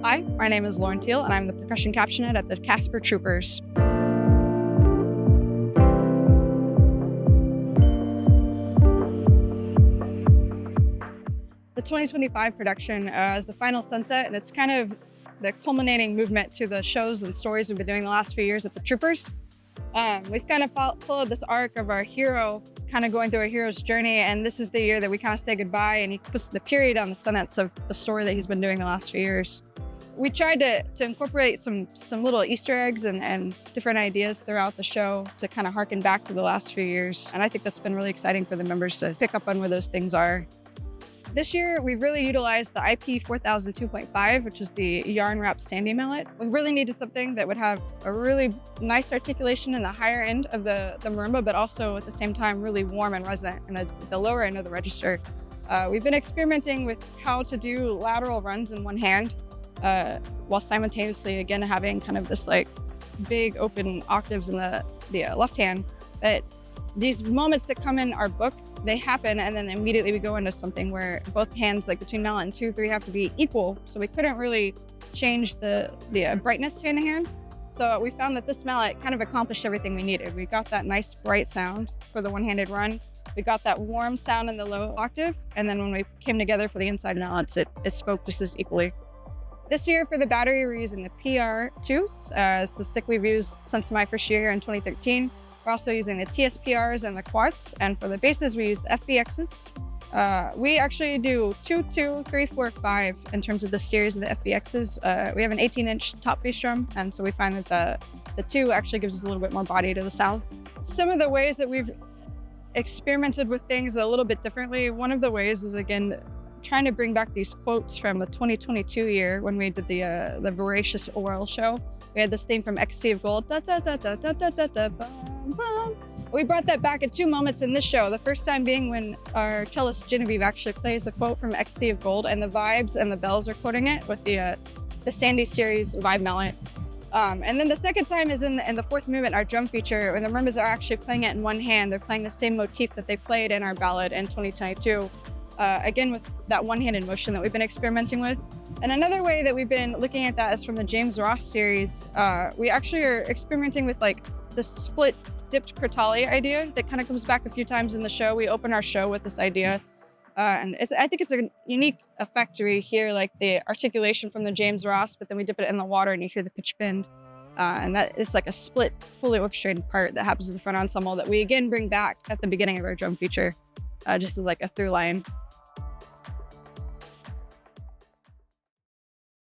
Hi, my name is Lauren Teel, and I'm the percussion captioner at the Casper Troopers. The 2025 production is the final sunset, and it's kind of the culminating movement to the shows and stories we've been doing the last few years at the Troopers. We've kind of followed this arc of our hero kind of going through a hero's journey, and this is the year that we kind of say goodbye, and he puts the period on the sentence of the story that he's been doing the last few years. We tried to incorporate some little Easter eggs and different ideas throughout the show to kind of harken back to the last few years. And I think that's been really exciting for the members to pick up on where those things are. This year, we've really utilized the IP 4000 2.5, which is the yarn wrapped sandy mallet. We really needed something that would have a really nice articulation in the higher end of the marimba, but also at the same time really warm and resonant in the lower end of the register. We've been experimenting with how to do lateral runs in one hand, while simultaneously, again, having kind of this like big open octaves in the left hand. But these moments that come in our book, they happen, and then immediately we go into something where both hands, like between mallet and 2-3, have to be equal. So we couldn't really change the brightness hand to hand. So we found that this mallet kind of accomplished everything we needed. We got that nice bright sound for the one-handed run. We got that warm sound in the low octave. And then when we came together for the inside mallets, it spoke just as equally. This year for the battery, we're using the PR2s. It's the stick we've used since my first year here in 2013. We're also using the TSPRs and the quartz. And for the basses, we use the FBXs. We actually do 2, 2, 3, 4, 5 in terms of the steers of the FBXs. We have an 18-inch top bass drum, and so we find that the 2 actually gives us a little bit more body to the sound. Some of the ways that we've experimented with things a little bit differently, one of the ways is, again, trying to bring back these quotes from the 2022 year when we did the Voracious Oral show. We had this theme from Ecstasy of Gold. Da, da, da, da, da, da, da, da, bum, bum. We brought that back at 2 moments in this show. The first time being when our cellist Genevieve actually plays the quote from Ecstasy of Gold, and the vibes and the bells are quoting it with the Sandy series vibe mallet. And then the second time is in the fourth movement, our drum feature, when the marimbas are actually playing it in one hand. They're playing the same motif that they played in our ballad in 2022. Again, with that one-handed motion that we've been experimenting with. And another way that we've been looking at that is from the James Ross series. We actually are experimenting with like the split dipped crotale idea that kind of comes back a few times in the show. We open our show with this idea. And I think it's a unique effect to hear like the articulation from the James Ross, but then we dip it in the water and you hear the pitch bend. And that is like a split, fully orchestrated part that happens in the front ensemble that we again bring back at the beginning of our drum feature, just as like a through line.